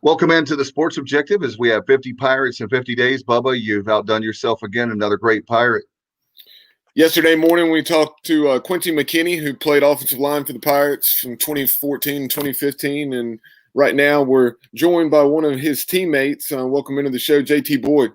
Welcome into the Sports Objective as we have 50 Pirates in 50 days. Bubba, you've outdone yourself again, another great Pirate. Yesterday morning, we talked to Quincy McKinney, who played offensive line for the Pirates from 2014 and 2015. And right now we're joined by one of his teammates. Welcome into the show, JT Boyd.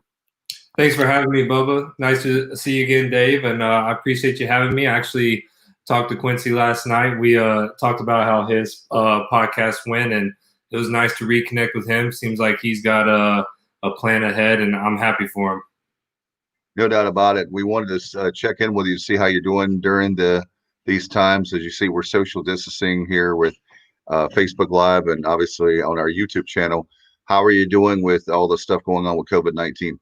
Thanks for having me, Bubba. Nice to see you again, Dave. And I appreciate you having me. I actually talked to Quincy last night. We talked about how his podcast went, and it was nice to reconnect with him. Seems like he's got a plan ahead, and I'm happy for him. No doubt about it. We wanted to check in with you to see how you're doing during these times. As you see, we're social distancing here with Facebook Live and obviously on our YouTube channel. How are you doing with all the stuff going on with COVID-19?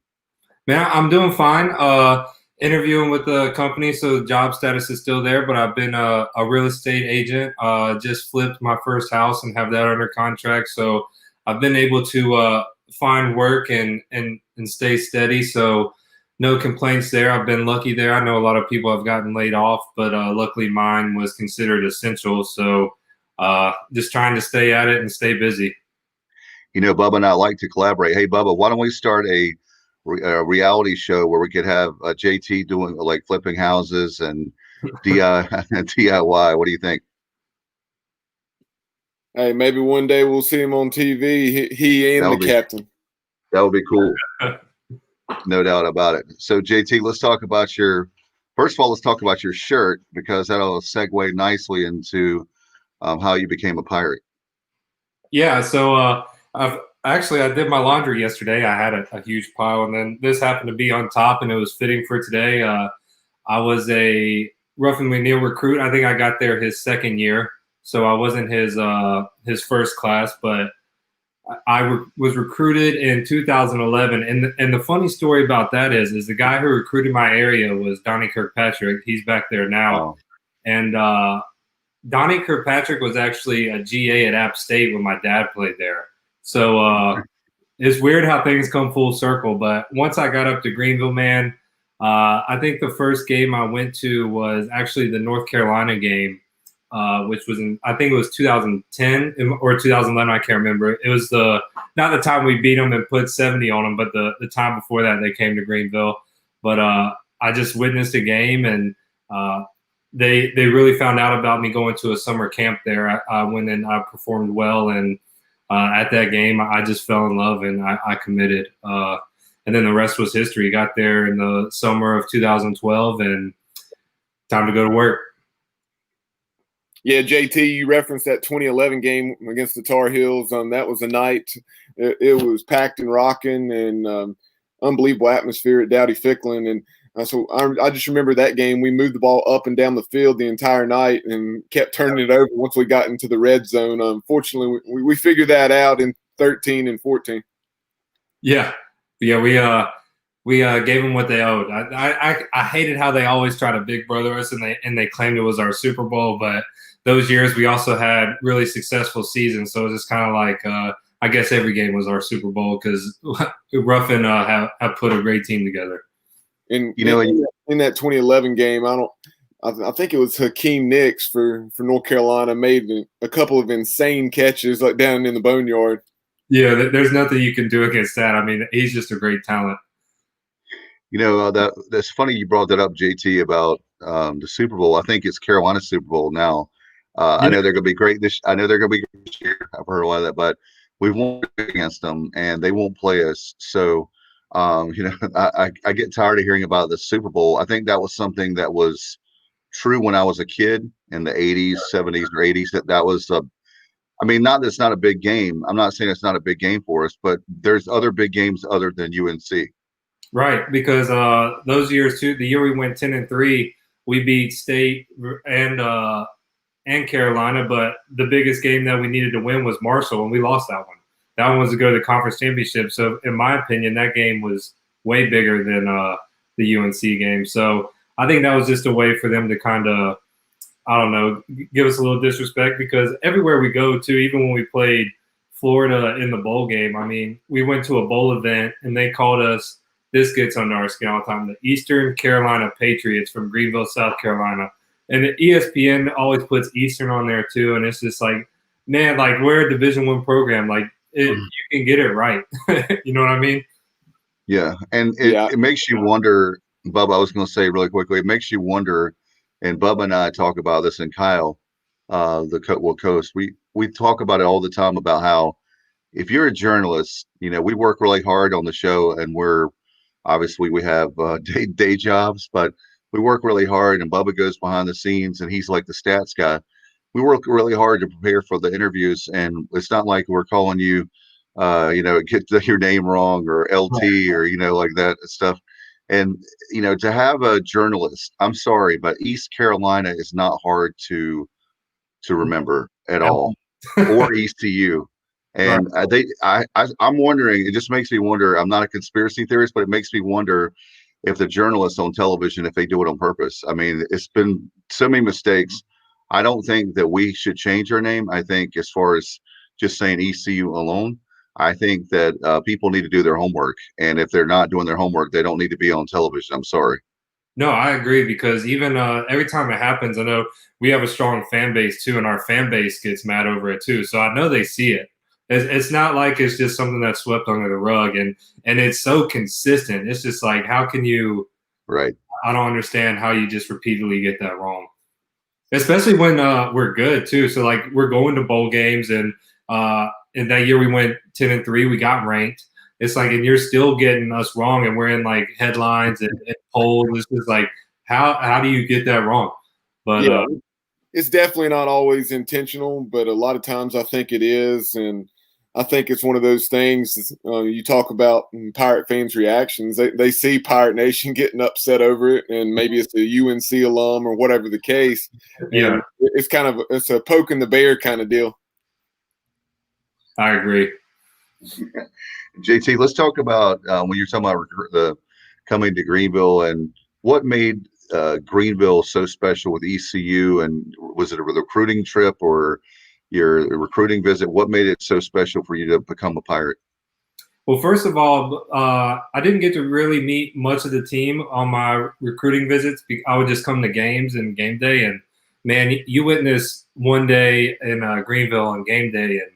Man, I'm doing fine. Interviewing with the company, so the job status is still there, but I've been a real estate agent. Just flipped my first house and have that under contract. So I've been able to find work and stay steady. So no complaints there. I've been lucky there. I know a lot of people have gotten laid off, but luckily mine was considered essential. So just trying to stay at it and stay busy. You know, Bubba and I like to collaborate. Hey, Bubba, why don't we start a reality show where we could have JT doing like flipping houses and DIY. What do you think? Hey, maybe one day we'll see him on TV. He and the captain. That would be cool. No doubt about it. So JT, let's talk about first of all, let's talk about your shirt, because that'll segue nicely into how you became a Pirate. Yeah. So I did my laundry yesterday. I had a huge pile, and then this happened to be on top, and it was fitting for today. I was a Ruffin McNeil recruit. I think I got there his second year, so I wasn't his first class, but I was recruited in 2011. And the funny story about that is the guy who recruited my area was Donnie Kirkpatrick. He's back there now. Oh. And Donnie Kirkpatrick was actually a GA at App State when my dad played there. So it's weird how things come full circle. But once I got up to Greenville, man, I think the first game I went to was actually the North Carolina game, which was I think it was 2010 or 2011. I can't remember. It was not the time we beat them and put 70 on them, but the time before that they came to Greenville. But I just witnessed a game, and they really found out about me going to a summer camp there. I went and I performed well, and at that game, I just fell in love and I committed. And then the rest was history. Got there in the summer of 2012 and time to go to work. Yeah, JT, you referenced that 2011 game against the Tar Heels. That was a night. It was packed and rocking, and unbelievable atmosphere at Dowdy Ficklin. And so I just remember that game. We moved the ball up and down the field the entire night and kept turning it over once we got into the red zone. Unfortunately, we figured that out in 13 and 14. Yeah, we gave them what they owed. I hated how they always try to big brother us, and they claimed it was our Super Bowl. But those years we also had really successful seasons, so it was just kind of like I guess every game was our Super Bowl because Ruffin have put a great team together. And you know, in that 2011 game, I think it was Hakeem Nicks for North Carolina made a couple of insane catches like down in the boneyard. Yeah, there's nothing you can do against that. I mean, he's just a great talent. You know, that's funny you brought that up, JT, about the Super Bowl. I think it's Carolina's Super Bowl now. Yeah. I know they're going to be great I know they're going to be great this year. I've heard a lot of that, but we've won against them, and they won't play us. So. You know, I get tired of hearing about the Super Bowl. I think that was something that was true when I was a kid in the 80s, 70s, or 80s. That was I mean, not that it's not a big game. I'm not saying it's not a big game for us, but there's other big games other than UNC. Right, because those years too, the year we went 10-3, we beat State and Carolina, but the biggest game that we needed to win was Marshall, and we lost that one. That one was to go to the conference championship. So, in my opinion, that game was way bigger than the UNC game. So, I think that was just a way for them to kind of, I don't know, give us a little disrespect, because everywhere we go to, even when we played Florida in the bowl game, I mean, we went to a bowl event and they called us, this gets under our skin all the time, the Eastern Carolina Patriots from Greenville, South Carolina. And the ESPN always puts Eastern on there too. And it's just like, man, like we're a Division I program. Like you can get it right. You know what I mean? Yeah, and it makes you wonder, Bubba. I was going to say really quickly, it makes you wonder, and Bubba and I talk about this, and Kyle, the Coast. We talk about it all the time about how if you're a journalist, we work really hard on the show, and we have day jobs, but we work really hard. And Bubba goes behind the scenes, and he's like the stats guy. We work really hard to prepare for the interviews, and it's not like we're calling you, get your name wrong or LT or like that stuff. And to have a journalist, I'm sorry, but East Carolina is not hard to remember at all, or ECU. And I'm wondering. It just makes me wonder. I'm not a conspiracy theorist, but it makes me wonder if the journalists on television, if they do it on purpose. I mean, it's been so many mistakes. I don't think that we should change our name. I think as far as just saying ECU alone, I think that people need to do their homework. And if they're not doing their homework, they don't need to be on television. I'm sorry. No, I agree, because even every time it happens, I know we have a strong fan base too, and our fan base gets mad over it too. So I know they see it. It's not like it's just something that's swept under the rug, and it's so consistent. It's just like, how can you? Right. I don't understand how you just repeatedly get that wrong, especially when we're good too. So like, we're going to bowl games, and that year we went 10-3. We got ranked. It's like, and you're still getting us wrong, and we're in like headlines and polls. It's just like, how do you get that wrong? But it's definitely not always intentional, but a lot of times I think it is. And I think it's one of those things. You talk about Pirate fans' reactions. They see Pirate Nation getting upset over it, and maybe it's a UNC alum or whatever the case. Yeah, and it's a poking the bear kind of deal. I agree. JT, let's talk about when you're talking about the coming to Greenville, and what made Greenville so special with ECU, and was it a recruiting trip or your recruiting visit? What made it so special for you to become a Pirate? Well, first of all, I didn't get to really meet much of the team on my recruiting visits. I would just come to games and game day, and man, you witness one day in Greenville on game day, and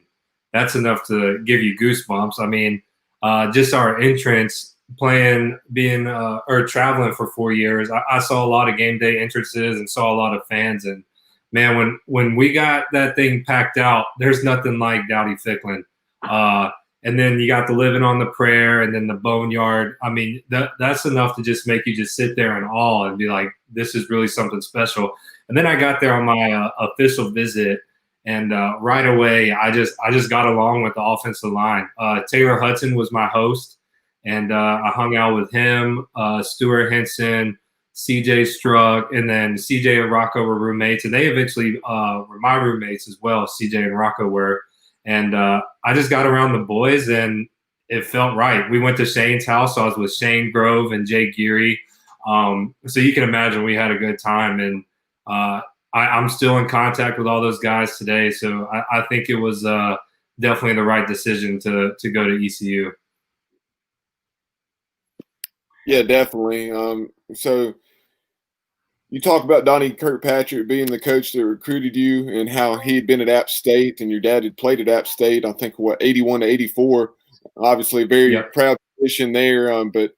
that's enough to give you goosebumps. I mean, just our entrance, or traveling for 4 years, I saw a lot of game day entrances and saw a lot of fans. And man, when we got that thing packed out, there's nothing like Dowdy Ficklin. And then you got the Living on the Prayer, and then the Boneyard. I mean, that's enough to just make you just sit there in awe and be like, this is really something special. And then I got there on my official visit, and right away, I just got along with the offensive line. Taylor Hudson was my host, and I hung out with him, Stuart Henson, CJ Struck, and then CJ and Rocco were roommates, and they eventually were my roommates as well. CJ and Rocco were, and I just got around the boys, and it felt right. We went to Shane's house, so I was with Shane Grove and Jay Geary. So you can imagine we had a good time, and I'm still in contact with all those guys today. So I think it was definitely the right decision to go to ECU. Yeah, definitely. So you talk about Donnie Kirkpatrick being the coach that recruited you, and how he had been at App State, and your dad had played at App State, I think, 81 to 84. Obviously, very proud position there. But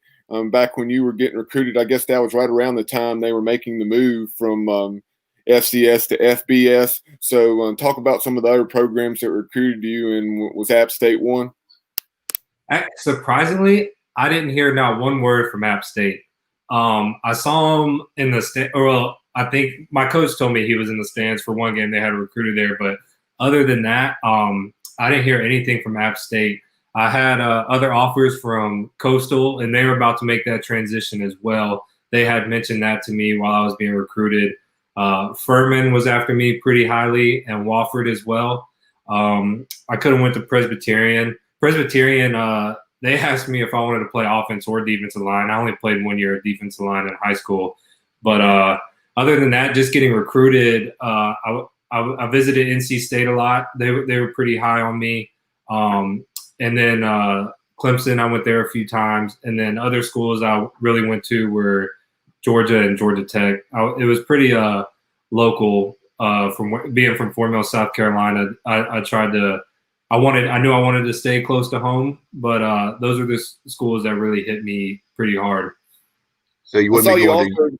back when you were getting recruited, I guess that was right around the time they were making the move from FCS to FBS. So talk about some of the other programs that recruited you, and was App State one? Surprisingly, I didn't hear not one word from App State. I saw him in the stand. Well, I think my coach told me he was in the stands for one game. They had a recruiter there, but other than that, I didn't hear anything from App State. I had other offers from Coastal, and they were about to make that transition as well. They had mentioned that to me while I was being recruited. Furman was after me pretty highly, and Wofford as well. I could have went to Presbyterian. They asked me if I wanted to play offense or defensive line. I only played 1 year of defensive line in high school. But other than that, just getting recruited, I visited NC State a lot. They were pretty high on me. And then Clemson, I went there a few times. And then other schools I really went to were Georgia and Georgia Tech. It was pretty local. From being from Fort Mill, South Carolina, I I knew I wanted to stay close to home, but those are the schools that really hit me pretty hard. So you I wouldn't saw be you going to. also,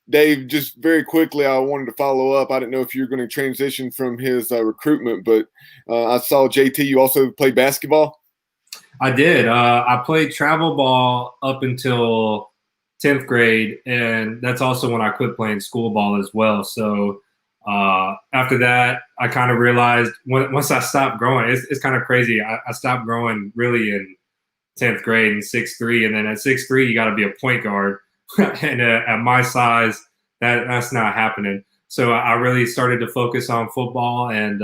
Dave, just very quickly, I wanted to follow up. I didn't know if you were going to transition from his recruitment, but I saw JT, you also played basketball. I did. I played travel ball up until 10th grade, and that's also when I quit playing school ball as well. So after that, I kind of realized once I stopped growing, it's kind of crazy. I stopped growing really in 10th grade in 6'3", and then at 6'3", you got to be a point guard. And at my size, that's not happening. So I really started to focus on football, and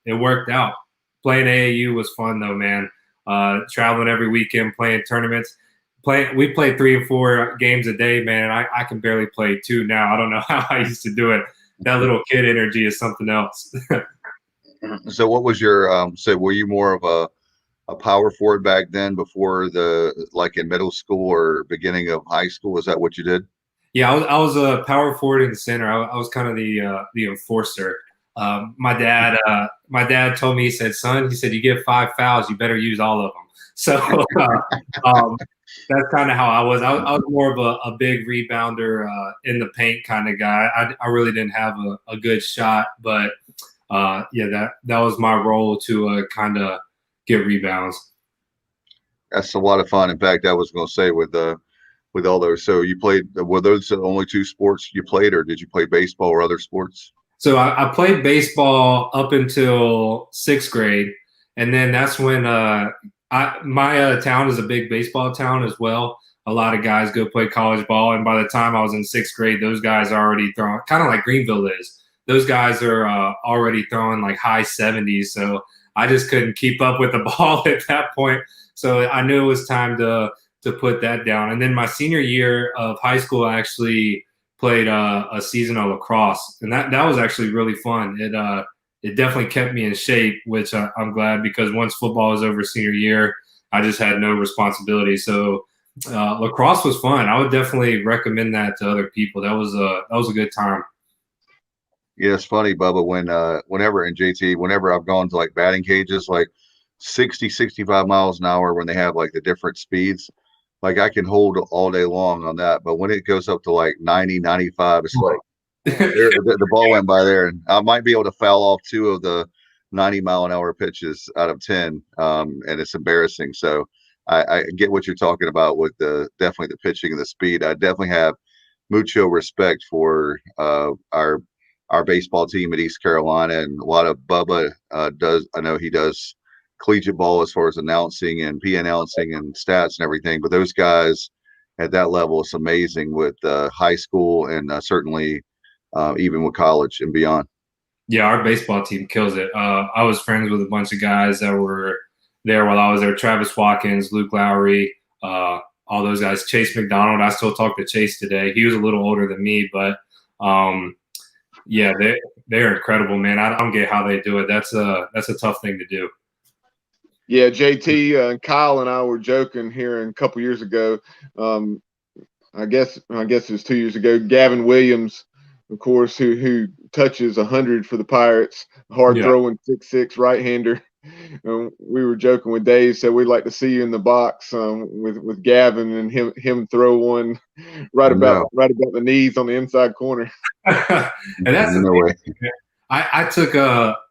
it worked out. Playing AAU was fun though, man. Traveling every weekend, playing tournaments. We played 3 and 4 games a day, man. I can barely play 2 now. I don't know how I used to do it. That little kid energy is something else. So what was your so were you more of a power forward back then before like in middle school or beginning of high school? Is that what you did? Yeah, I was a power forward in the center. I was kind of the enforcer. My dad told me, he said, "Son, he said, you get 5 fouls, you better use all of them." So that's kind of how I was. I was more of a big rebounder in the paint kind of guy. I really didn't have a good shot, but yeah, that was my role to kind of get rebounds. That's a lot of fun. In fact, I was going to say with all those. So you played, were those the only 2 sports you played, or did you play baseball or other sports? So I played baseball up until 6th grade, and then that's when my town is a big baseball town as well. A lot of guys go play college ball, and by the time I was in 6th grade, those guys are already throwing, kind of like Greenville is. Those guys are already throwing like high 70s, so I just couldn't keep up with the ball at that point. So I knew it was time to put that down. And then my senior year of high school, I actually played a season of lacrosse, and that was actually really fun. It definitely kept me in shape, which I'm glad, because once football was over senior year, I just had no responsibility. So lacrosse was fun. I would definitely recommend that to other people. That was a good time. Yeah, it's funny, Bubba, whenever, and JT, whenever I've gone to like batting cages, like 60, 65 miles an hour, when they have like the different speeds, like I can hold all day long on that. But when it goes up to like 90, 95, it's like, man, the ball went by there, and I might be able to foul off 2 of the 90-mile-an-hour pitches out of 10, and it's embarrassing. So I get what you're talking about with definitely the pitching and the speed. I definitely have mucho respect for our baseball team at East Carolina, and a lot of Bubba does. I know he does collegiate ball as far as announcing and announcing and stats and everything. But those guys at that level, it's amazing with high school and certainly even with college and beyond. Yeah, our baseball team kills it. I was friends with a bunch of guys that were there while I was there. Travis Watkins, Luke Lowry, all those guys. Chase McDonald. I still talk to Chase today. He was a little older than me, but yeah, they're incredible, man. I don't get how they do it. That's a tough thing to do. Yeah, JT and Kyle and I were joking here a couple years ago. I guess it was 2 years ago. Gavin Williams, of course, who touches 100 for the Pirates, hard throwing 6'6" right-hander. We were joking with Dave, said we'd like to see you in the box with Gavin and him throw one right about the knees on the inside corner. And that's no way. I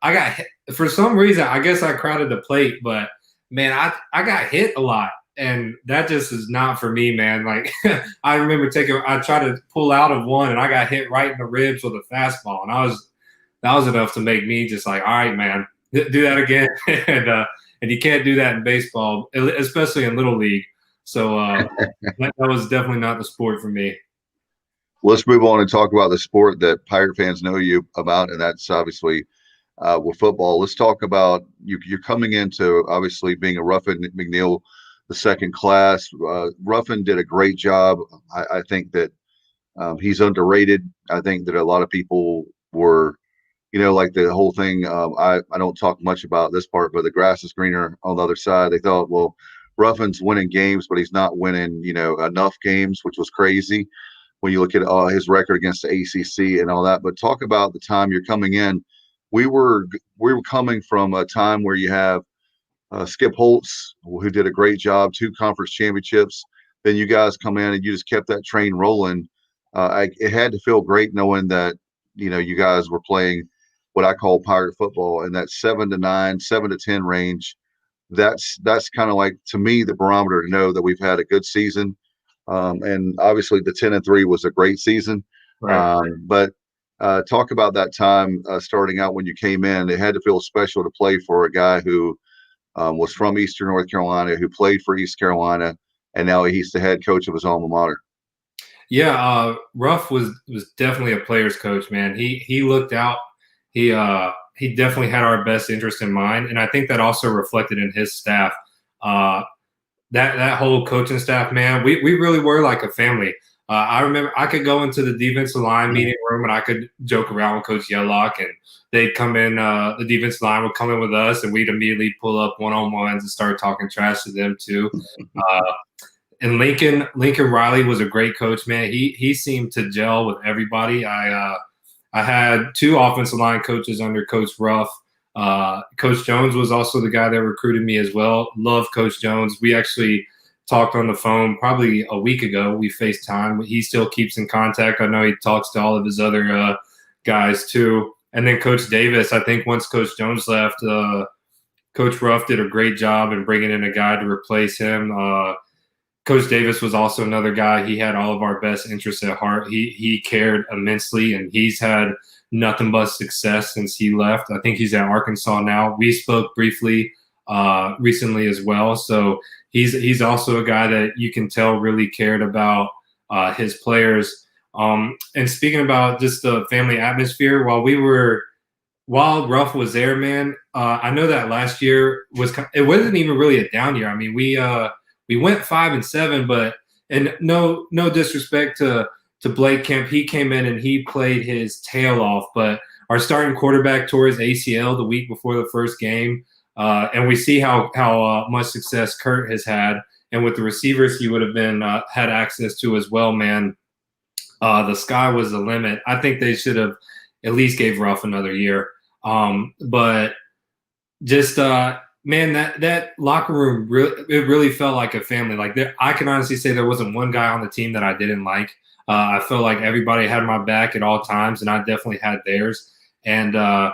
got hit. For some reason, I guess I crowded the plate, but man, I got hit a lot, and that just is not for me, man. Like I remember I tried to pull out of one, and I got hit right in the ribs with a fastball, and that was enough to make me just like, all right, man, do that again. And you can't do that in baseball, especially in Little League. So that was definitely not the sport for me. Let's move on and talk about the sport that Pirate fans know you about, and that's obviously with football. Let's talk about you're coming into obviously being a Ruffin McNeil, the second class. Ruffin did a great job. I think that he's underrated. I think that a lot of people were, like the whole thing. I don't talk much about this part, but the grass is greener on the other side. They thought, well, Ruffin's winning games, but he's not winning, enough games, which was crazy when you look at his record against the ACC and all that. But talk about the time you're coming in we were coming from a time where you have Skip Holtz, who did a great job, 2 conference championships. Then you guys come in and you just kept that train rolling. It had to feel great knowing that, you guys were playing what I call pirate football in that 7-9, 7-10 range. That's kind of like, to me, the barometer to know that we've had a good season. And obviously the 10-3 was a great season. Right. But talk about that time starting out when you came in. It had to feel special to play for a guy who was from Eastern North Carolina, who played for East Carolina, and now he's the head coach of his alma mater. Yeah, Ruff was definitely a player's coach, man. He looked out. He definitely had our best interest in mind, and I think that also reflected in his staff. That whole coaching staff, man, we really were like a family. I remember I could go into the defensive line meeting room and I could joke around with Coach Yellock, and they'd come in. The defensive line would come in with us, and we'd immediately pull up one-on-ones and start talking trash to them too. And Lincoln Riley was a great coach, man. He seemed to gel with everybody. I had 2 offensive line coaches under Coach Ruff. Coach Jones was also the guy that recruited me as well. Love Coach Jones. We actually talked on the phone probably a week ago. We FaceTime. He still keeps in contact. I know he talks to all of his other guys too. And then Coach Davis, I think once Coach Jones left, Coach Ruff did a great job in bringing in a guy to replace him. Coach Davis was also another guy. He had all of our best interests at heart. He cared immensely, and he's had nothing but success since he left. I think he's at Arkansas now. We spoke briefly recently as well. So he's also a guy that you can tell really cared about his players. And speaking about just the family atmosphere, while Ruff was there, man, I know that last year it wasn't even really a down year. I mean, we went 5-7, but no disrespect to Blake Kemp. He came in and he played his tail off, but our starting quarterback tore his ACL the week before the first game. And we see how much success Kurt has had. And with the receivers he would have been had access to as well, man, the sky was the limit. I think they should have at least gave Ruff another year. But just man, that locker room really felt like a family. Like I can honestly say there wasn't one guy on the team that I didn't like. I felt like everybody had my back at all times, and I definitely had theirs. And I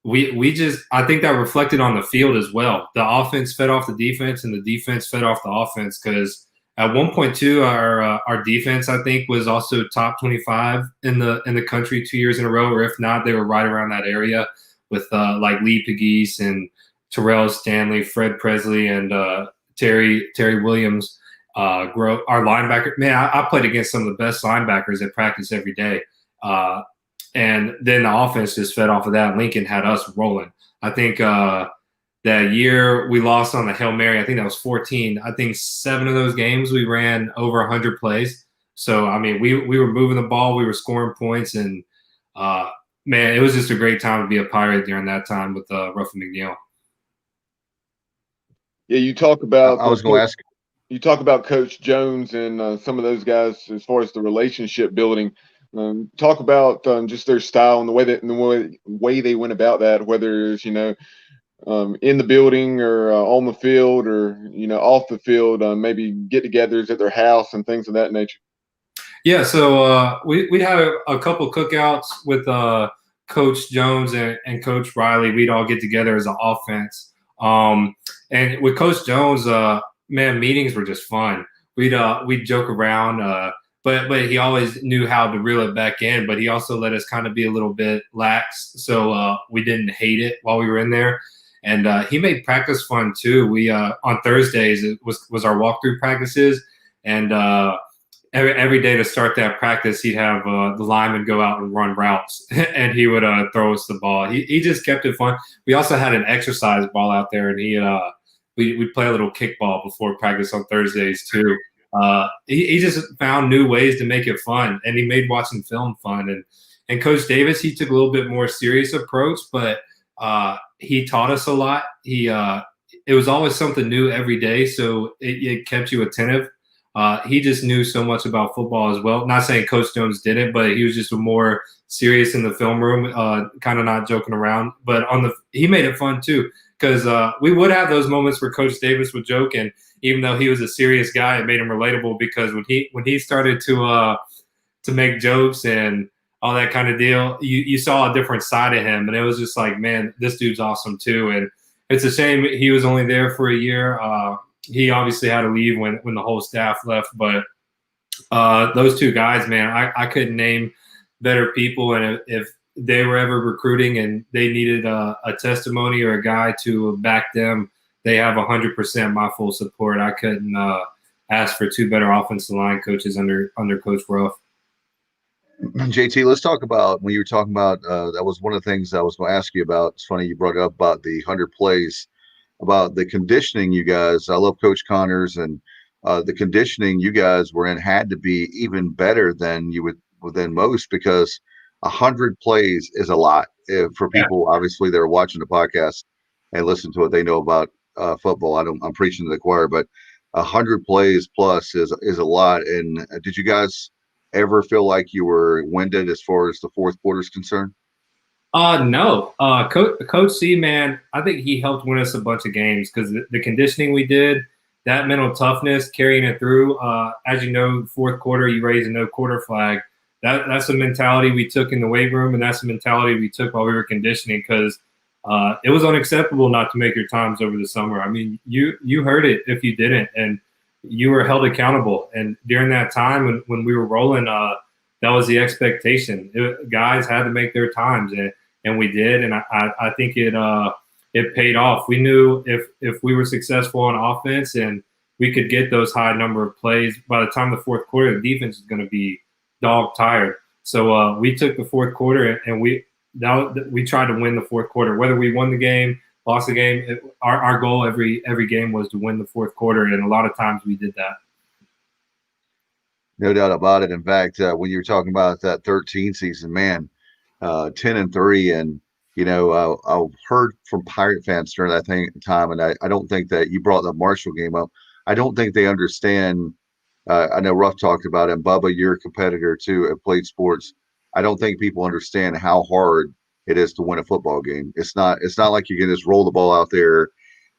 think that reflected on the field as well. The offense fed off the defense, and the defense fed off the offense. Because at one point too, our defense, I think, was also top 25 in the country 2 years in a row, or if not, they were right around that area with like Lee Pegues and Terrell Stanley, Fred Presley, and Terry Williams. Our linebacker, man, I played against some of the best linebackers at practice every day. And then the offense just fed off of that. Lincoln had us rolling. I think that year we lost on the Hail Mary. I think that was 14. I think 7 of those games we ran over 100 plays. So, I mean, we were moving the ball. We were scoring points. And, man, it was just a great time to be a Pirate during that time with Ruff and McNeil. Yeah, you talk about. I was going to ask. You talk about Coach Jones and some of those guys as far as the relationship building. Talk about just their style and the way they went about that, whether it's in the building or on the field or off the field, maybe get-togethers at their house and things of that nature. Yeah, so we had a couple cookouts with Coach Jones and Coach Riley. We'd all get together as an offense. And with Coach Jones, man, meetings were just fun. We'd joke around, but he always knew how to reel it back in. But he also let us kind of be a little bit lax, so we didn't hate it while we were in there. And he made practice fun too. We on Thursdays it was our walkthrough practices, and every day to start that practice, he'd have the lineman go out and run routes, and he would throw us the ball. He just kept it fun. We also had an exercise ball out there, and we'd play a little kickball before practice on Thursdays too. He just found new ways to make it fun, and he made watching film fun. And Coach Davis, he took a little bit more serious approach, but he taught us a lot. It was always something new every day, so it kept you attentive. He just knew so much about football as well. Not saying Coach Jones didn't, but he was just more serious in the film room, kind of not joking around. But he made it fun too, because we would have those moments where Coach Davis would joke, and even though he was a serious guy, it made him relatable because when he started to make jokes and all that kind of deal, you saw a different side of him, and it was just like, man, this dude's awesome too. And it's a shame he was only there for a year. He obviously had to leave when the whole staff left, but those two guys, man, I couldn't name better people. And if they were ever recruiting and they needed a testimony or a guy to back them, they have 100% my full support. I couldn't ask for two better offensive line coaches under Coach Ruff. JT, let's talk about when you were talking about that was one of the things I was going to ask you about. It's funny you brought it up about the 100 plays, about the conditioning you guys. I love Coach Connors, and the conditioning you guys were in had to be even better than most, because 100 plays is a lot. For people obviously that are watching the podcast and listen to it, they know about football. I'm preaching to the choir, but 100 plays plus is a lot. And did you guys ever feel like you were winded as far as the fourth quarter is concerned? No. Coach C, man, I think he helped win us a bunch of games because the conditioning we did, that mental toughness, carrying it through. As you know, fourth quarter, you raise a no quarter flag. That's a mentality we took in the weight room, and that's a mentality we took while we were conditioning, because it was unacceptable not to make your times over the summer. I mean, you heard it if you didn't, and you were held accountable. And during that time when we were rolling, that was the expectation. Guys had to make their times, and we did. And I think it paid off. We knew if we were successful on offense and we could get those high number of plays, by the time the fourth quarter, the defense is going to be dog tired. So we took the fourth quarter and we tried to win the fourth quarter. Whether we won the game, lost the game, our goal every game was to win the fourth quarter, and a lot of times we did that. No doubt about it. In fact, when you were talking about that 13 season, man, 10-3, and I heard from Pirate fans during that time, and I don't think that you brought the Marshall game up. I don't think they understand. I know Ruff talked about it, and Bubba, you're a competitor too, have played sports. I don't think people understand how hard it is to win a football game. It's not like you can just roll the ball out there.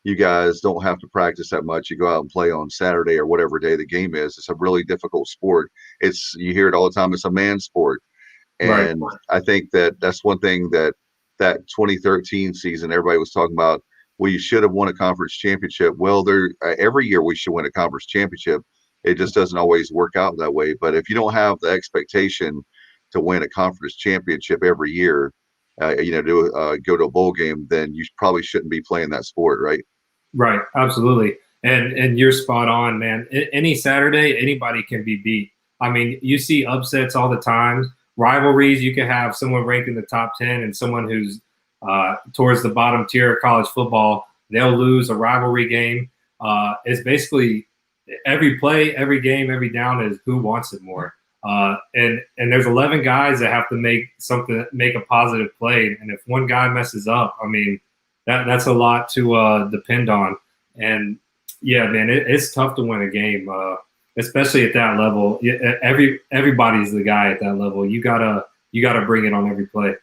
You guys don't have to practice that much. You go out and play on Saturday or whatever day the game is. It's a really difficult sport. You hear it all the time. It's a man sport. And right. I think that's one thing that 2013 season, everybody was talking about, well, you should have won a conference championship. Well, every year we should win a conference championship. It just doesn't always work out that way. But if you don't have the expectation to win a conference championship every year, go to a bowl game, then you probably shouldn't be playing that sport, right? Right, absolutely. And you're spot on, man. Any Saturday, anybody can be beat. I mean, you see upsets all the time. Rivalries, you can have someone ranked in the top 10 and someone who's towards the bottom tier of college football. They'll lose a rivalry game. It's basically every play, every game, every down is who wants it more. And there's 11 guys that have to make a positive play. And if one guy messes up, I mean, that's a lot to depend on. And yeah, man, it's tough to win a game, especially at that level. Everybody's the guy at that level. You gotta bring it on every play.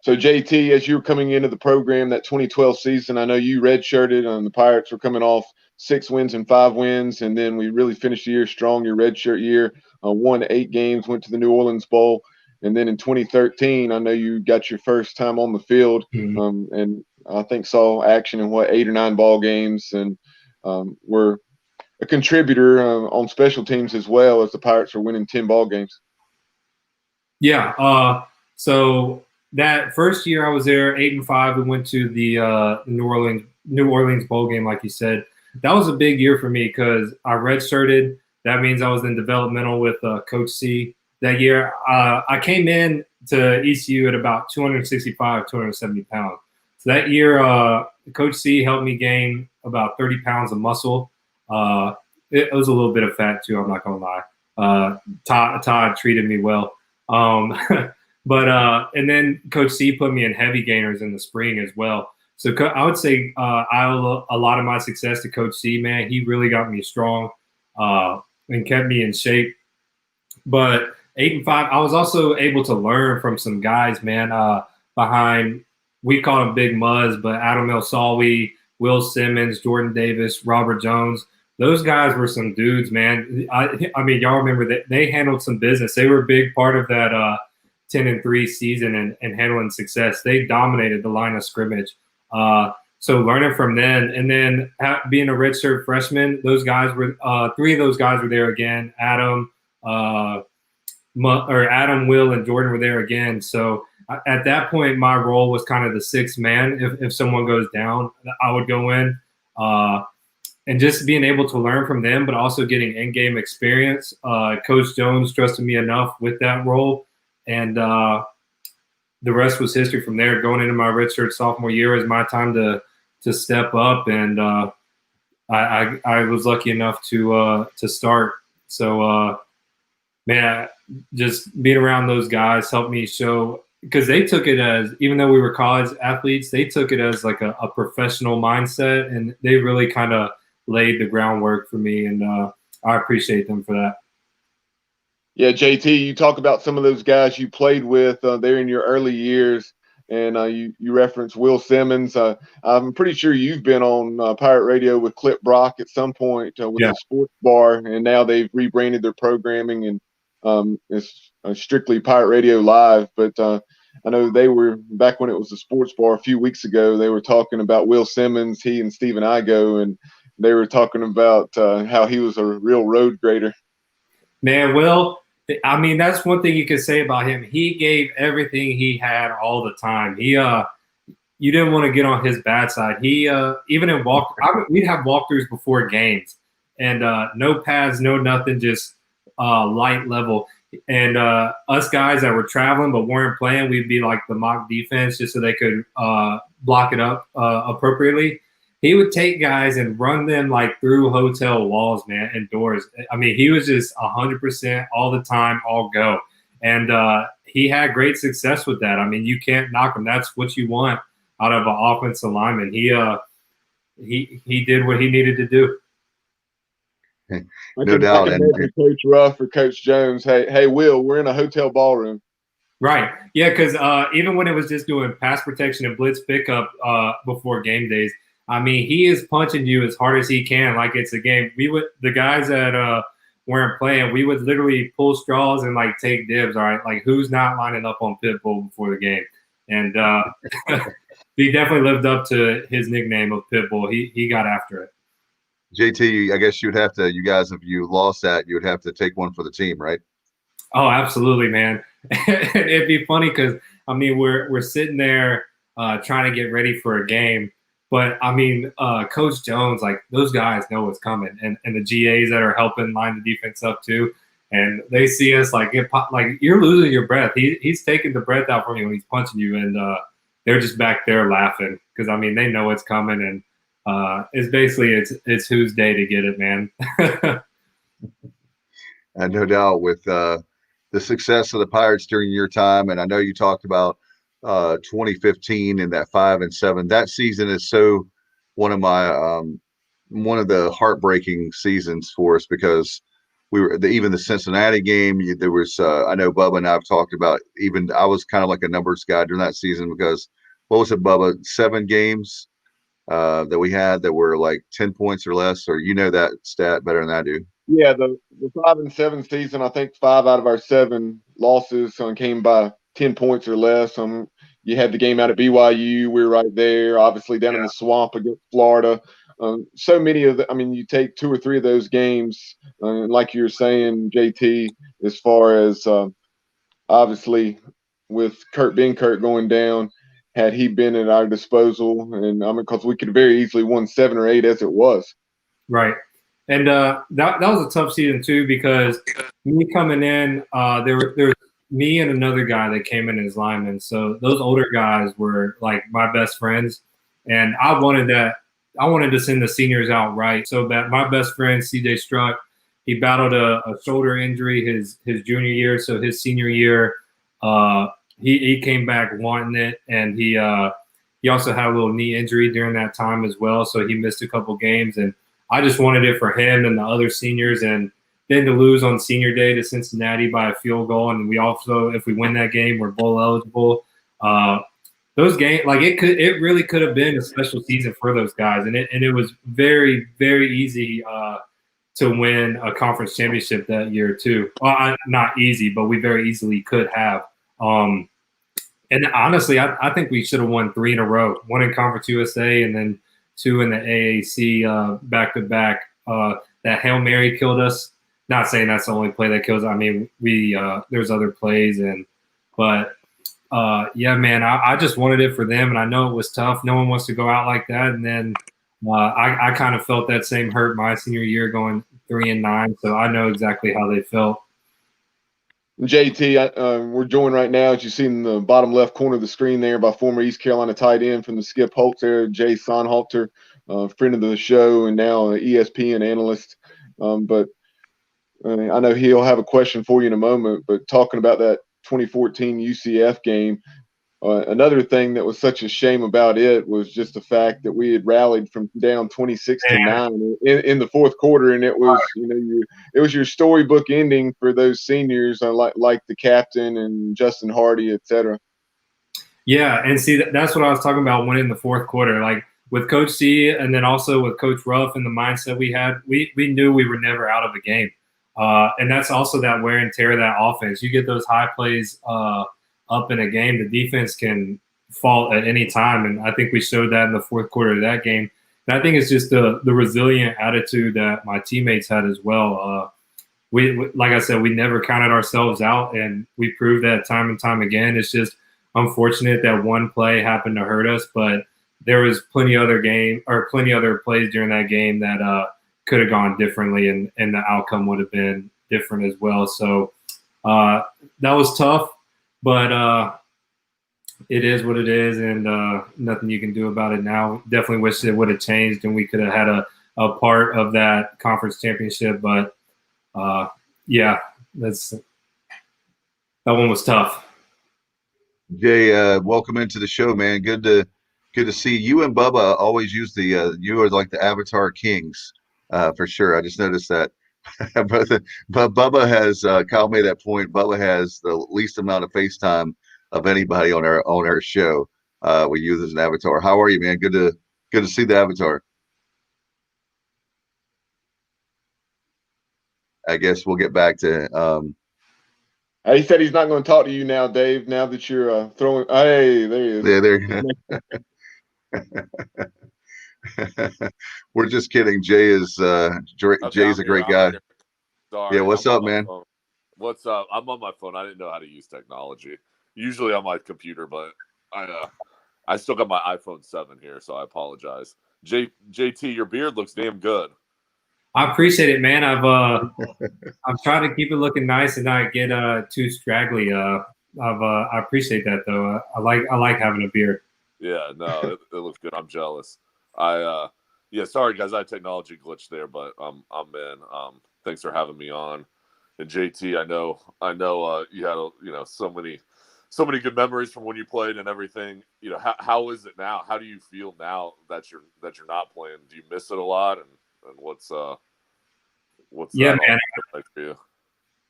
So JT, as you were coming into the program, that 2012 season, I know you redshirted, and the Pirates were coming off 6 wins and 5 wins, and then we really finished the year strong. Your redshirt year, won 8 games, went to the New Orleans Bowl, and then in 2013, I know you got your first time on the field, and I think saw action in 8 or 9 ball games, and were a contributor on special teams as well, as the Pirates were winning 10 ball games. Yeah. So that first year I was there, 8-5, we went to the New Orleans Bowl game, like you said. That was a big year for me because I redshirted. That means I was in developmental with Coach C that year. I came in to ECU at about 265, 270 pounds. So that year, Coach C helped me gain about 30 pounds of muscle. It was a little bit of fat too, I'm not going to lie. Todd treated me well. But and then Coach C put me in heavy gainers in the spring as well. So I would say I owe a lot of my success to Coach C, man. He really got me strong and kept me in shape. But 8-5, I was also able to learn from some guys, man, behind, we call them Big Muzz, but Adam El-Sawi, Will Simmons, Jordan Davis, Robert Jones. Those guys were some dudes, man. I mean, y'all remember that they handled some business. They were a big part of that 10-3 season and handling success. They dominated the line of scrimmage. So learning from them, and then being a redshirt freshman, those guys were 3 of those guys were there again. Adam, Will, and Jordan were there again. So at that point, my role was kind of the 6th man. If someone goes down, I would go in. And just being able to learn from them, but also getting in-game experience. Coach Jones trusted me enough with that role, and the rest was history from there. Going into my redshirt sophomore year is my time to step up, and I was lucky enough to start. So, man, just being around those guys helped me show, because they took it as, even though we were college athletes, they took it as like a professional mindset, and they really kind of laid the groundwork for me, and I appreciate them for that. Yeah, JT, you talk about some of those guys you played with there in your early years, and you referenced Will Simmons. I'm pretty sure you've been on Pirate Radio with Clip Brock at some point with the Sports Bar, and now they've rebranded their programming, and it's strictly Pirate Radio Live. But I know they were, back when it was the Sports Bar a few weeks ago, they were talking about Will Simmons, he and Stephen Igo, and they were talking about how he was a real road grader. Man, Will, I mean, that's one thing you could say about him. He gave everything he had all the time. You didn't want to get on his bad side. He even in we'd have walkthroughs before games, and no pads, no nothing, just light level. And us guys that were traveling but weren't playing, we'd be like the mock defense just so they could block it up appropriately. He would take guys and run them like through hotel walls, man, and doors. I mean, he was just 100% all the time, all go. And he had great success with that. I mean, you can't knock him. That's what you want out of an offensive lineman. He did what he needed to do. No doubt. And Coach Ruff or Coach Jones, hey, Will, we're in a hotel ballroom. Right. Yeah, because even when it was just doing pass protection and blitz pickup before game days, I mean, he is punching you as hard as he can, like it's a game. The guys that weren't playing, we would literally pull straws and like take dibs. All right, like who's not lining up on Pitbull before the game? And he definitely lived up to his nickname of Pitbull. He got after it. JT, I guess you guys, if you lost that, you would have to take one for the team, right? Oh, absolutely, man. It'd be funny because I mean we're sitting there trying to get ready for a game. But, I mean, Coach Jones, like, those guys know what's coming. And the GAs that are helping line the defense up, too. And they see us, like, you're losing your breath. He's taking the breath out from you when he's punching you. And they're just back there laughing because, I mean, they know it's coming. And it's basically it's whose day to get it, man. No doubt with the success of the Pirates during your time. And I know you talked about 2015 and that 5-7, that season is so one of the heartbreaking seasons for us, because we were even the Cincinnati game. There was I know Bubba and I've talked about, even I was kind of like a numbers guy during that season, because what was it, Bubba, 7 games that we had that were like 10 points or less, or you know that stat better than I do. Yeah, the 5-7 season, I think 5 out of our 7 losses came by 10 points or less. You had the game out at BYU. We were right there, obviously down in the swamp against Florida. So many of you take 2 or 3 of those games, like you were saying, JT, as far as obviously with Kurt going down, had he been at our disposal, and because we could very easily won 7 or 8 as it was. Right. And that was a tough season too, because me coming in, there was me and another guy that came in as linemen. So those older guys were like my best friends, and I wanted to send the seniors out right. So that my best friend CJ Struck, he battled a shoulder injury his junior year. So his senior year, he came back wanting it, and he also had a little knee injury during that time as well, so he missed a couple games. And I just wanted it for him and the other seniors, and then to lose on senior day to Cincinnati by a field goal, and we also, if we win that game, we're bowl eligible. Those games, like it really could have been a special season for those guys, and it was very, very easy to win a conference championship that year too. Well, not easy, but we very easily could have. And honestly, I think we should have won 3 in a row: 1 in Conference USA and then 2 in the AAC back to back. That Hail Mary killed us. Not saying that's the only play that kills. I mean, there's other plays, but yeah, man, I just wanted it for them, and I know it was tough. No one wants to go out like that, and then I kind of felt that same hurt my senior year, going 3-9. So I know exactly how they felt. JT, we're joined right now, as you see in the bottom left corner of the screen there, by former East Carolina tight end from the Skip Holtz there, Jay Sonhalter, friend of the show and now an ESPN analyst. But I know he'll have a question for you in a moment. But talking about that 2014 UCF game, another thing that was such a shame about it was just the fact that we had rallied from down 26-9 in the fourth quarter, and it was it was your storybook ending for those seniors, like the captain and Justin Hardy, etc. Yeah, and see, that's what I was talking about winning the fourth quarter. Like with Coach C and then also with Coach Ruff and the mindset we had, we knew we were never out of a game. And that's also that wear and tear of that offense. You get those high plays up in a game, the defense can fall at any time. And I think we showed that in the fourth quarter of that game. And I think it's just the resilient attitude that my teammates had as well. We, like I said, we never counted ourselves out, and we proved that time and time again. It's just unfortunate that one play happened to hurt us, but there was plenty other plays during that game that could have gone differently, and the outcome would have been different as well. So that was tough, but it is what it is, and nothing you can do about it now. Definitely wish it would have changed and we could have had a part of that conference championship, but yeah, that one was tough. Jay, welcome into the show, man. Good to see you. And Bubba always use you are like the Avatar Kings, for sure. I just noticed that. But Bubba has Kyle made that point. Bubba has the least amount of FaceTime of anybody on our show. We use as an avatar. How are you, man? Good to see the avatar. I guess we'll get back to. He said he's not going to talk to you now, Dave. Now that you're throwing, hey, there he is. Yeah, there. We're just kidding. Jay's a great guy. Sorry, yeah, what's up, man? What's up? I'm on my phone. I didn't know how to use technology. Usually on my computer, but I still got my iPhone 7 here, so I apologize. JT, your beard looks damn good. I appreciate it, man. I'm trying to keep it looking nice and not get too straggly. I appreciate that though. I like having a beard. Yeah, no, it looks good. I'm jealous. Yeah, sorry guys, I had technology glitch there, but I'm in. Thanks for having me on. And JT, I know you had so many good memories from when you played and everything. How is it now? How do you feel now that you're not playing? Do you miss it a lot? And what's yeah, man, like for you?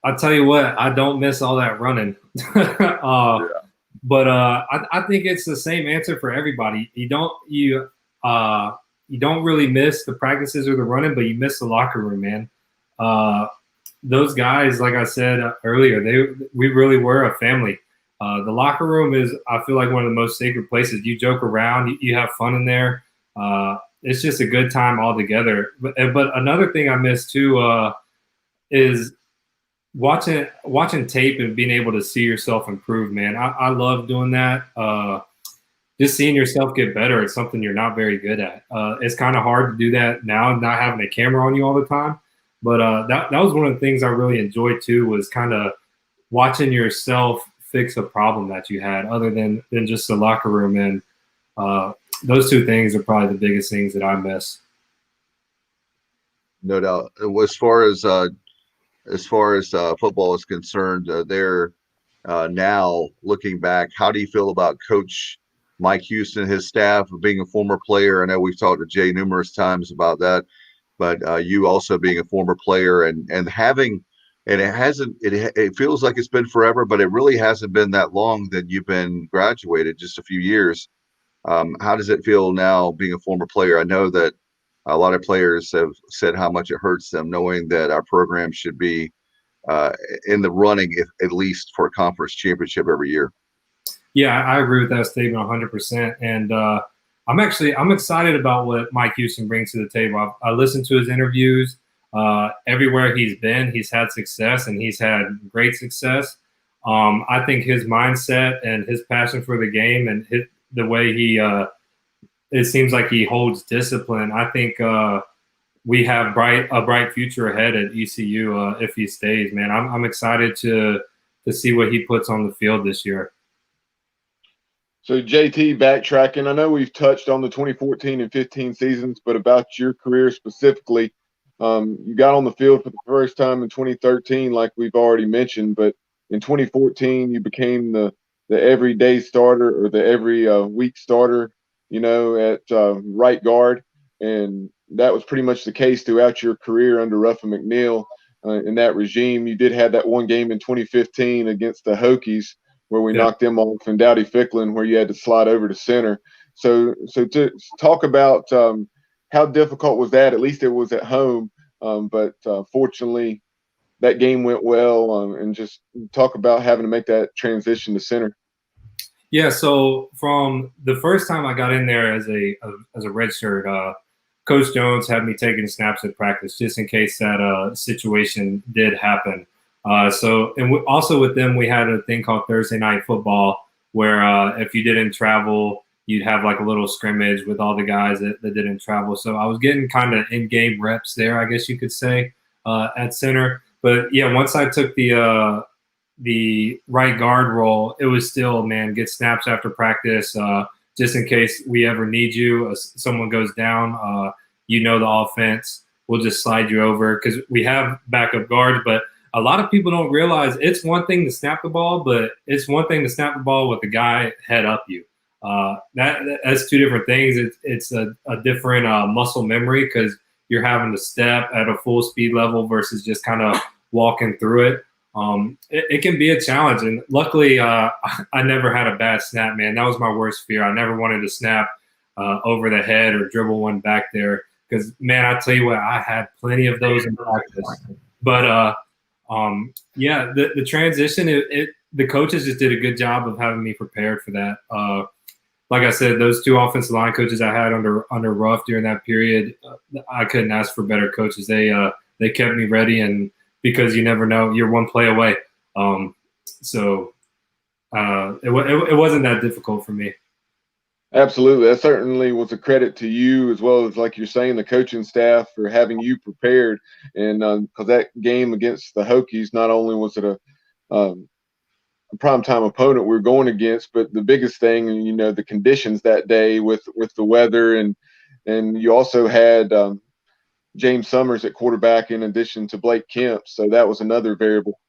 I'll tell you what, I don't miss all that running. Yeah. But I think it's the same answer for everybody. You don't really miss the practices or the running, but you miss the locker room, man. Those guys, like I said earlier, we really were a family. The locker room is, I feel like, one of the most sacred places. You joke around, you have fun in there. It's just a good time all together. But another thing I miss too is watching tape and being able to see yourself improve, man. I love doing that. Just seeing yourself get better at something you're not very good at. It's kind of hard to do that now, not having a camera on you all the time. But that was one of the things I really enjoyed too, was kind of watching yourself fix a problem that you had, other than just the locker room. And those two things are probably the biggest things that I miss. No doubt. As far as football is concerned, they're now looking back. How do you feel about Coach Mike Houston, his staff, being a former player. I know we've talked to Jay numerous times about that, but you also being a former player and having, and it feels like it's been forever, but it really hasn't been that long that you've been graduated, just a few years. How does it feel now being a former player? I know that a lot of players have said how much it hurts them knowing that our program should be in the running, if, at least for a conference championship every year. Yeah, I agree with that statement 100%. And I'm excited about what Mike Houston brings to the table. I listened to his interviews. Everywhere he's been, he's had success, and he's had great success. I think his mindset and his passion for the game and the way it seems like he holds discipline. I think we have a bright future ahead at ECU if he stays. Man, I'm excited to see what he puts on the field this year. So JT, backtracking, I know we've touched on the 2014 and 15 seasons, but about your career specifically, you got on the field for the first time in 2013, like we've already mentioned, but in 2014 you became the everyday starter, or the every week starter, at right guard, and that was pretty much the case throughout your career under Ruffin McNeil in that regime. You did have that one game in 2015 against the Hokies where we knocked them off, and Dowdy Ficklin, where you had to slide over to center. So to talk about how difficult was that? At least it was at home, but fortunately that game went well. And just talk about having to make that transition to center. Yeah. So from the first time I got in there as a redshirt, Coach Jones had me taking snaps at practice just in case that situation did happen. Also with them, we had a thing called Thursday night football, where if you didn't travel, you'd have like a little scrimmage with all the guys that didn't travel. So I was getting kind of in-game reps there, I guess you could say, at center. But yeah, once I took the right guard role, it was still, man, get snaps after practice, just in case we ever need you. Someone goes down, the offense, we'll just slide you over, because we have backup guards, but a lot of people don't realize it's one thing to snap the ball, but it's one thing to snap the ball with the guy head up you. That's two different things. It's a different muscle memory, because you're having to step at a full speed level versus just kind of walking through it. It can be a challenge, and luckily I never had a bad snap, man. That was my worst fear. I never wanted to snap over the head or dribble one back there, because, man, I tell you what, I had plenty of those in practice. But the transition, the coaches just did a good job of having me prepared for that. Like I said, those two offensive line coaches I had under Ruff during that period, I couldn't ask for better coaches. They kept me ready, and because you never know, you're one play away. It wasn't that difficult for me. Absolutely. That certainly was a credit to you, as well as, like you're saying, the coaching staff for having you prepared. And because that game against the Hokies, not only was it a primetime opponent we were going against, but the biggest thing, the conditions that day with the weather, and you also had James Summers at quarterback in addition to Blake Kemp. So that was another variable.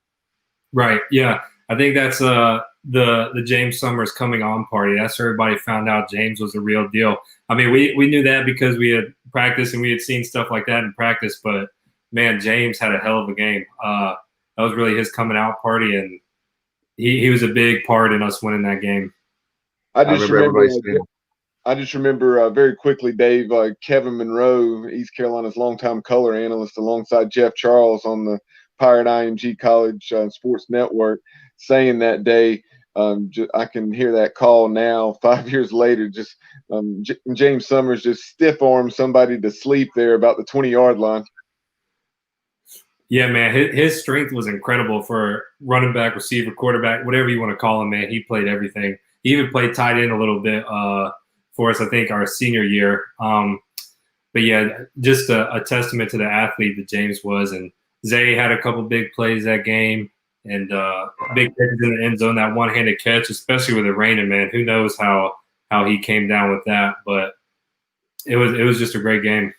Right. Yeah. I think that's the James Summers coming on party. That's where everybody found out James was the real deal. I mean, we knew that because we had practiced and we had seen stuff like that in practice, but man, James had a hell of a game. That was really his coming out party, and he was a big part in us winning that game. I just remember very quickly, Dave, Kevin Monroe, East Carolina's longtime color analyst, alongside Jeff Charles on the Pirate IMG College Sports Network, saying that day, I can hear that call now, 5 years later, just James Summers just stiff-armed somebody to sleep there about the 20-yard line. Yeah, man, his strength was incredible for running back, receiver, quarterback, whatever you want to call him, man. He played everything. He even played tight end a little bit for us, I think, our senior year. But, yeah, just a testament to the athlete that James was. And Zay had a couple big plays that game, and big catches in the end zone, that one-handed catch, especially with it raining, man. Who knows how he came down with that, but it was just a great game.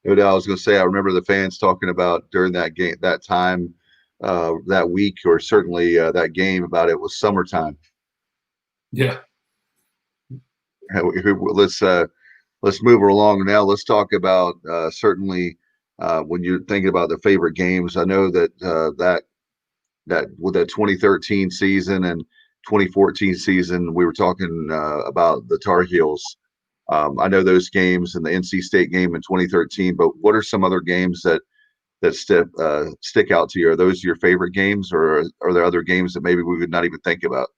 I was going to say, I remember the fans talking about during that game, that time, that week, or certainly that game, about it was summertime. Yeah. Let's move along now. Let's talk about certainly when you're thinking about the favorite games. I know that with the 2013 season and 2014 season, we were talking about the Tar Heels. I know those games and the NC State game in 2013, but what are some other games that stick out to you? Are those your favorite games, or are there other games that maybe we would not even think about?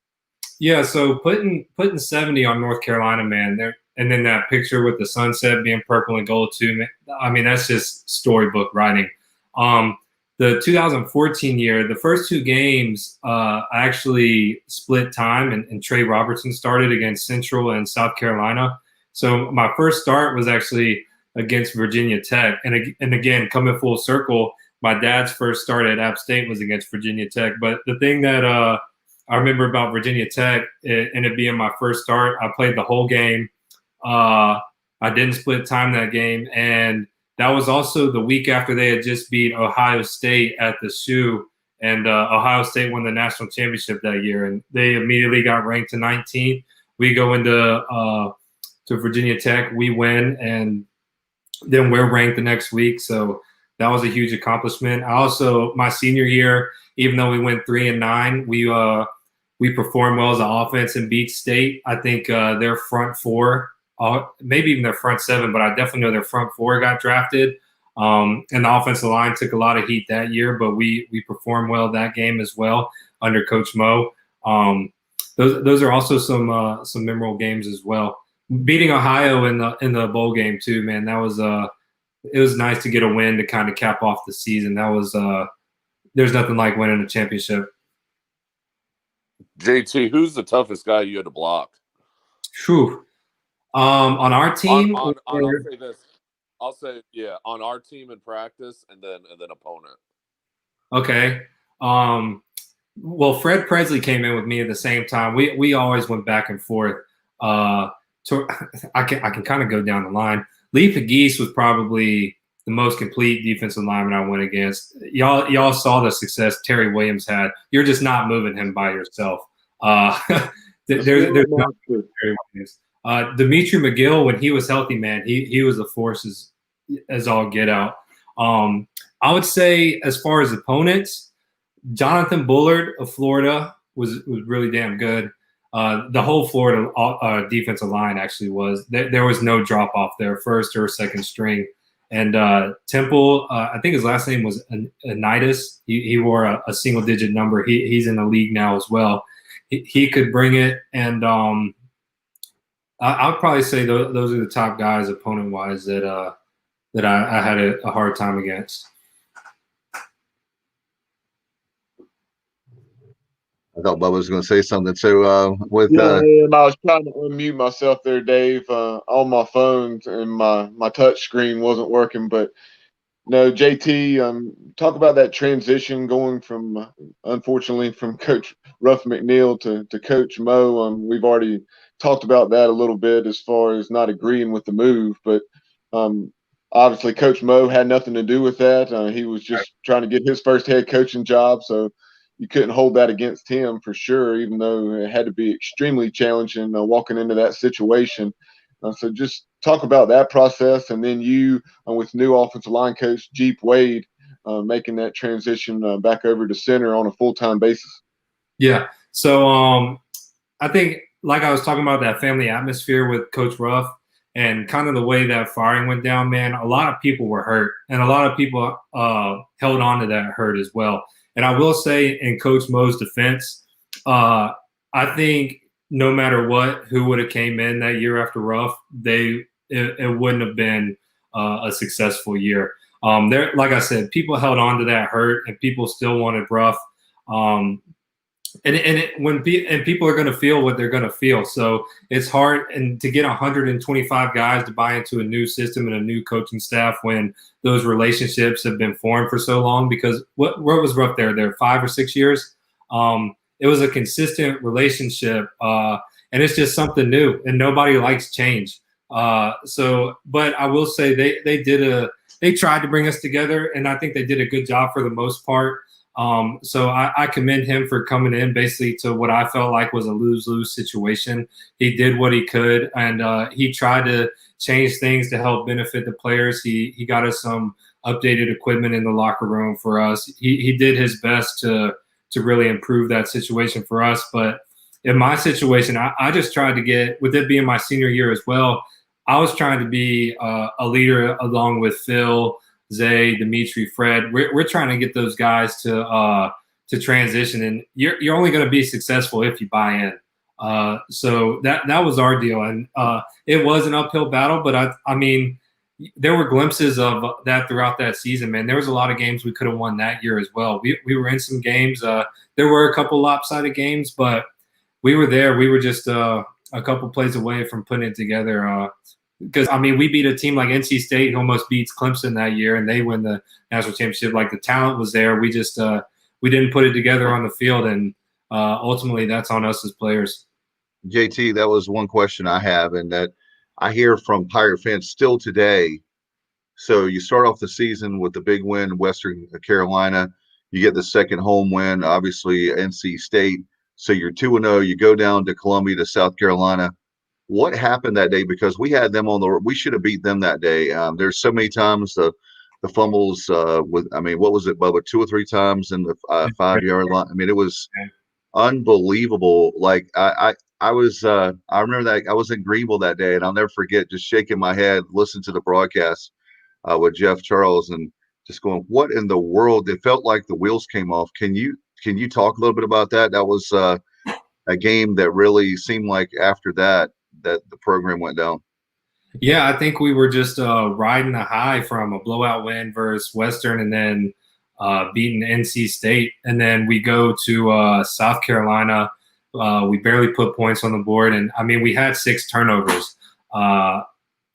Yeah, so putting 70 on North Carolina, man, there, and then that picture with the sunset being purple and gold too. Man, I mean, that's just storybook writing. The 2014 year, the first two games, I actually split time, and Trey Robertson started against Central and South Carolina. So my first start was actually against Virginia Tech, and again, coming full circle, my dad's first start at App State was against Virginia Tech. But the thing that I remember about Virginia Tech, and it being my first start, I played the whole game. I didn't split time that game, and that was also the week after they had just beat Ohio State at the Shoe, and Ohio State won the national championship that year, and they immediately got ranked to 19th. We go into to Virginia Tech, we win, and then we're ranked the next week. So that was a huge accomplishment. I also, my senior year, even though we went 3-9, we performed well as an offense and beat State. I think their front four, maybe even their front seven, but I definitely know their front four got drafted. And the offensive line took a lot of heat that year, but we performed well that game as well under Coach Mo. Those are also some memorable games as well. Beating Ohio in the bowl game too, man. That was it was nice to get a win to kind of cap off the season. That was there's nothing like winning a championship. JT, who's the toughest guy you had to block? Whew. On our team, I'll say this. I'll say, yeah, on our team in practice, and then opponent. Okay. Well, Fred Presley came in with me at the same time. We always went back and forth. So I can kind of go down the line. Lee Pegues was probably the most complete defensive lineman I went against. Y'all saw the success Terry Williams had. You're just not moving him by yourself. There's not Terry Williams. Dimitri McGill, when he was healthy, man, he was a force as all get out. I would say as far as opponents, Jonathan Bullard of Florida was really damn good. The whole Florida defensive line actually was. There was no drop off there, first or second string. And Temple, I think his last name was Anitis. He wore a single digit number. He's in the league now as well. He could bring it, and I would probably say those are the top guys opponent wise that I had a hard time against. I thought Bubba was going to say something. So I was trying to unmute myself there, Dave, on my phone, and my touch screen wasn't working. But no, JT, talk about that transition going from, unfortunately, from Coach Ruff McNeil to Coach Mo. We've already talked about that a little bit as far as not agreeing with the move, but obviously Coach Mo had nothing to do with that. He was just trying to get his first head coaching job, so you couldn't hold that against him for sure, even though it had to be extremely challenging walking into that situation. So just talk about that process, and then you with new offensive line coach Jeep Wade making that transition back over to center on a full-time basis. Yeah. So I think, like I was talking about, that family atmosphere with Coach Ruff and kind of the way that firing went down, man, a lot of people were hurt, and a lot of people held on to that hurt as well. And I will say, in Coach Mo's defense, I think no matter who would have came in that year after Ruff, it wouldn't have been a successful year. Like I said, people held on to that hurt, and people still wanted Ruff. And people are going to feel what they're going to feel. So it's hard, and to get 125 guys to buy into a new system and a new coaching staff when those relationships have been formed for so long. Because what was Ruff there 5 or 6 years? It was a consistent relationship, and it's just something new, and nobody likes change. But I will say they tried to bring us together, and I think they did a good job for the most part. So I commend him for coming in basically to what I felt like was a lose-lose situation. He did what he could, and he tried to change things to help benefit the players. He got us some updated equipment in the locker room for us. He did his best to really improve that situation for us. But in my situation, I just tried to get, with it being my senior year as well, I was trying to be a leader along with Phil, Zay, Dimitri, Fred. We're trying to get those guys to transition, and you're only going to be successful if you buy in. So that was our deal, and it was an uphill battle. But I mean, there were glimpses of that throughout that season. Man, there was a lot of games we could have won that year as well. We were in some games. There were a couple lopsided games, but we were there. We were just a couple plays away from putting it together. Because, I mean, we beat a team like NC State who almost beats Clemson that year, and they win the national championship. Like, the talent was there. We just we didn't put it together on the field, and ultimately that's on us as players. JT, that was one question I have, and that I hear from Pirate fans still today. So you start off the season with the big win, Western Carolina. You get the second home win, obviously NC State. So you're 2-0. You go down to Columbia, to South Carolina. What happened that day? Because we had them on we should have beat them that day. There's so many times the fumbles what was it, Bubba? 2 or 3 times in the 5-yard line. I mean, it was unbelievable. Like I remember that I was in Greenville that day, and I'll never forget just shaking my head, listening to the broadcast with Jeff Charles, and just going, "What in the world?" It felt like the wheels came off. Can you talk a little bit about that? That was a game that really seemed like after that the program went down. Yeah, I think we were just riding the high from a blowout win versus Western, and then beating NC State, and then we go to South Carolina. We barely put points on the board, and I mean, we had 6 turnovers.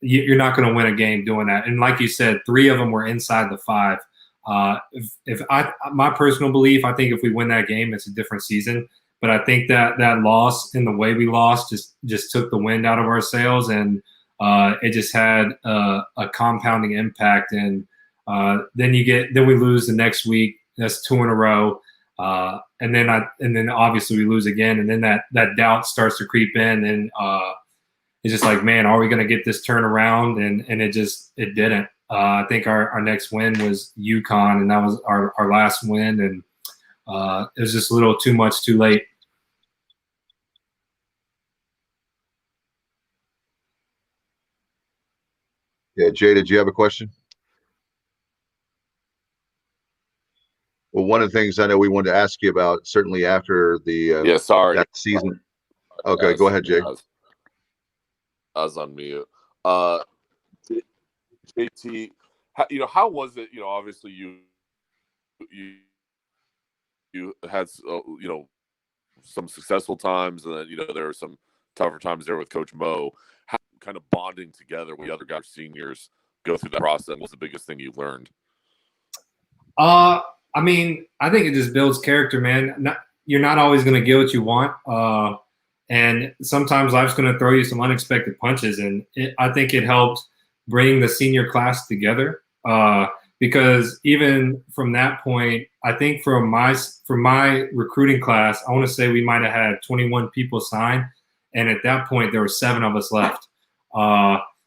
You're not going to win a game doing that. And like you said, 3 of them were inside the 5. My personal belief, I think if we win that game, it's a different season. But I think that loss and the way we lost just took the wind out of our sails, and it just had a compounding impact. And then we lose the next week. That's 2 in a row, and then obviously we lose again, and then that doubt starts to creep in, and it's just like, man, are we going to get this turnaround? And it didn't. I think our next win was UConn, and that was our last win, and it was just a little too much too late. Yeah, Jay, did you have a question? Well, one of the things I know we wanted to ask you about, certainly after the sorry, that season. Okay, go ahead, Jay. I was on mute. JT, how was it? Obviously you had some successful times, and then there were some tougher times there with Coach Mo. How kind of bonding together with the other guys, seniors, go through that process? What was the biggest thing you learned? I mean, I think it just builds character, man. You're not always going to get what you want, and sometimes life's going to throw you some unexpected punches. And I think it helped bring the senior class together, because even from that point, I think from my recruiting class, I want to say we might have had 21 people sign, and at that point there were 7 of us left.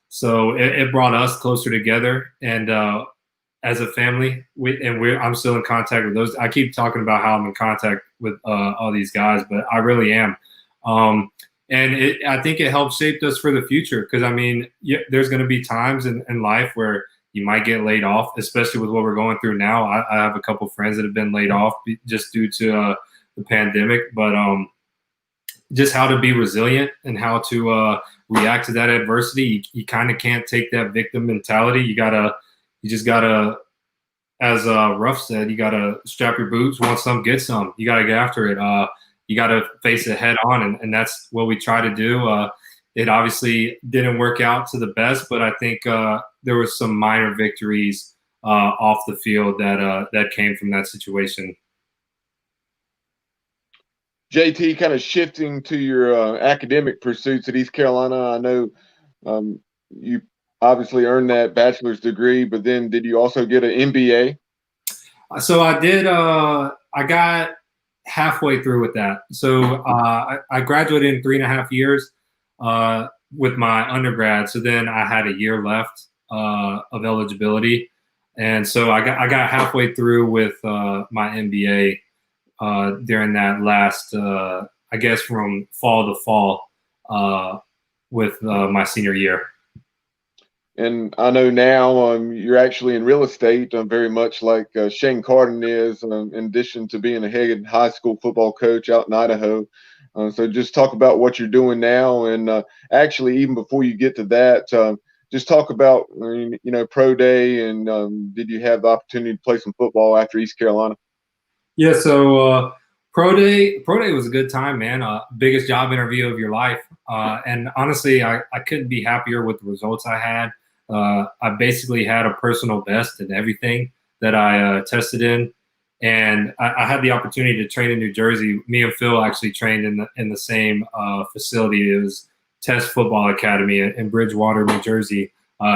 So it brought us closer together, and as a family, I'm still in contact with those. I keep talking about how I'm in contact with all these guys, but I really am. And I think it helped shape us for the future, because, I mean, there's going to be times in life where you might get laid off, especially with what we're going through now. I have a couple friends that have been laid off just due to the pandemic, but just how to be resilient and how to react to that adversity. You kind of can't take that victim mentality. You just gotta, as Ruff said, you gotta strap your boots. Want some, get some. You gotta get after it. You gotta face it head on, and that's what we try to do. It obviously didn't work out to the best, but I think there were some minor victories off the field that came from that situation. JT, kind of shifting to your academic pursuits at East Carolina. I know you obviously earned that bachelor's degree, but then did you also get an MBA? So I did. I got halfway through with that. So I graduated in 3.5 years with my undergrad. So then I had a year left of eligibility, and so I got halfway through with my MBA during that last, I guess, from fall to fall with my senior year. And I know now you're actually in real estate, very much like Shane Carden is, in addition to being a head high school football coach out in Idaho. So just talk about what you're doing now. And actually, even before you get to that, just talk about, pro day, and did you have the opportunity to play some football after East Carolina? Yeah, so pro day was a good time, man. Biggest job interview of your life. And honestly, I couldn't be happier with the results I had. I basically had a personal best in everything that I tested in, and I had the opportunity to train in New Jersey. Me and Phil actually trained in the same facility. It was Test Football Academy in Bridgewater, New Jersey.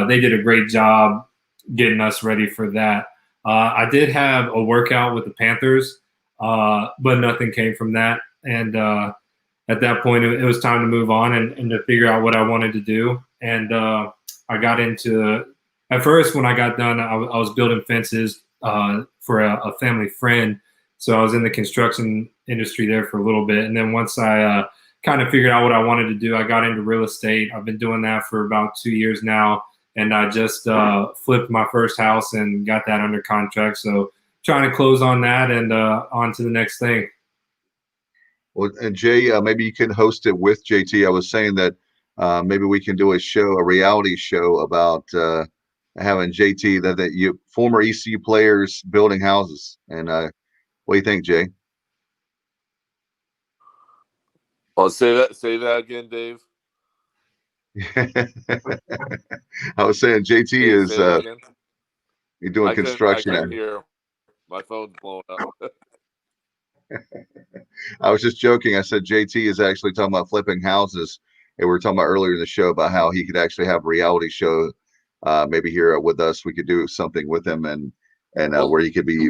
They did a great job getting us ready for that. I did have a workout with the Panthers, but nothing came from that. And at that point, it was time to move on and to figure out what I wanted to do. And I got into, at first when I got done, I was building fences for a family friend. So I was in the construction industry there for a little bit. And then once I kind of figured out what I wanted to do, I got into real estate. I've been doing that for about 2 years now. And I just flipped my first house and got that under contract. So trying to close on that and on to the next thing. Well, and Jay, maybe you can host it with JT. I was saying that maybe we can do a reality show about having JT, that you former ECU players building houses. And what do you think, Jay? I'll say that again, Dave. I was saying JT Dave, is you're doing construction. I couldn't hear. My phone's blowing up. I was just joking. I said JT is actually talking about flipping houses, and we were talking about earlier in the show about how he could actually have a reality show, maybe here with us. We could do something with him, and where he could be.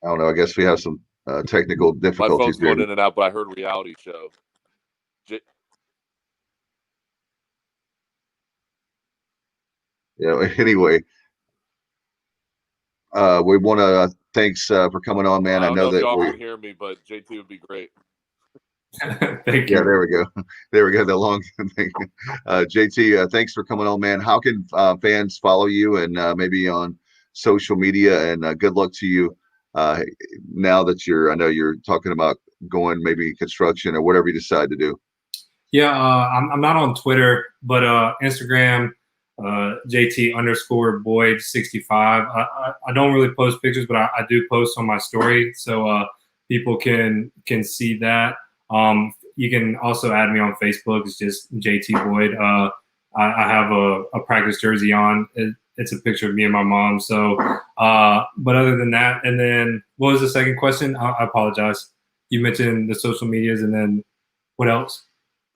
I don't know. I guess we have some technical difficulties. My phone's going in and out, but I heard reality show. Anyway, we want to thanks for coming on, man. I don't know that if y'all can hear me, but JT would be great. Thank you. Yeah, there we go. There we go. The long thing. JT, thanks for coming on, man. How can fans follow you and maybe on social media? And good luck to you now that I know you're talking about going maybe construction or whatever you decide to do. Yeah, I'm not on Twitter, but Instagram, JT_Boyd65. I don't really post pictures, but I do post on my story, so people can see that. You can also add me on Facebook. It's just JT Boyd. I have a practice jersey on. It's a picture of me and my mom. So, but other than that, and then what was the second question? I apologize. You mentioned the social medias, and then what else?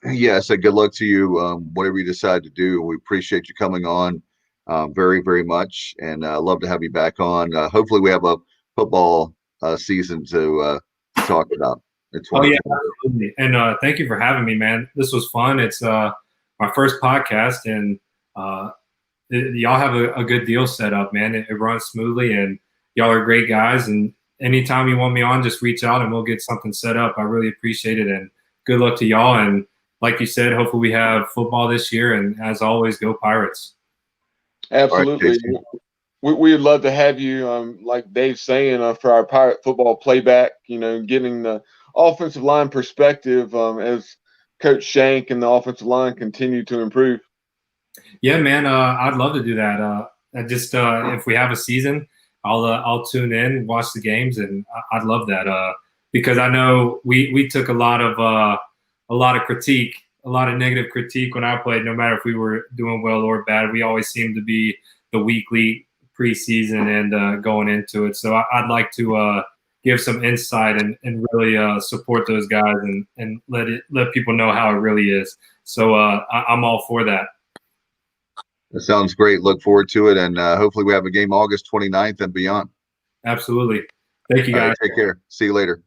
Yeah, so good luck to you. Whatever you decide to do, we appreciate you coming on very, very much, and love to have you back on. Hopefully, we have a football season to talk about. Oh yeah, absolutely. And thank you for having me, man. This was fun. It's my first podcast, and y'all have a good deal set up, man. It runs smoothly, and y'all are great guys. And anytime you want me on, just reach out and we'll get something set up. I really appreciate it, and good luck to y'all. And like you said, hopefully we have football this year. And as always, go Pirates. Absolutely. Right, we would love to have you, like Dave's saying, for our Pirate football playback, getting the offensive line perspective as Coach Shank and the offensive line continue to improve. Yeah, man, I'd love to do that. If we have a season, I'll tune in, watch the games, and I'd love that because I know we took a lot of critique, a lot of negative critique when I played. No matter if we were doing well or bad, we always seemed to be the weekly preseason and going into it. So I'd like to give some insight and really support those guys and let people know how it really is. So I'm all for that. That sounds great. Look forward to it. And hopefully we have a game August 29th and beyond. Absolutely. Thank you, All guys. right, take care. See you later.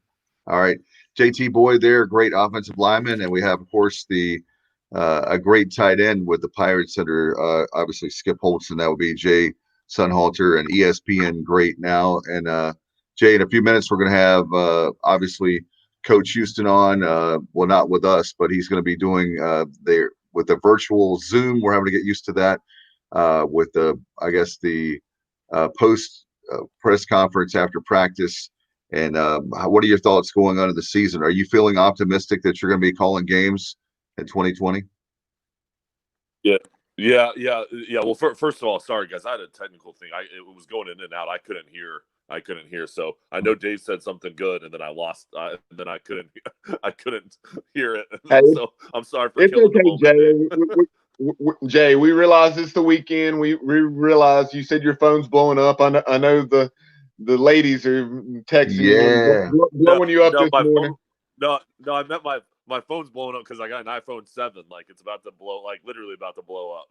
All right. JT Boyd there, great offensive lineman. And we have, of course, a great tight end with the Pirates under obviously Skip Holtz, and that would be Jay Sunhalter, and ESPN great now. And Jay, in a few minutes, we're going to have obviously Coach Houston on. Well, not with us, but he's going to be doing there with the virtual Zoom. We're having to get used to that with the post press conference after practice. And what are your thoughts going on in the season? Are you feeling optimistic that you're going to be calling games in 2020? Yeah. Well, first of all, sorry guys, I had a technical thing. It was going in and out. I couldn't hear. So I know Dave said something good, and then I lost. And then I couldn't hear it. Hey, so I'm sorry for killing the moment. Jay. Jay, we realize it's the weekend. We realize you said your phone's blowing up. I know the ladies are texting you and blowing you up this morning. I meant my phone's blowing up because I got an iPhone 7. Like it's about to blow, like literally about to blow up.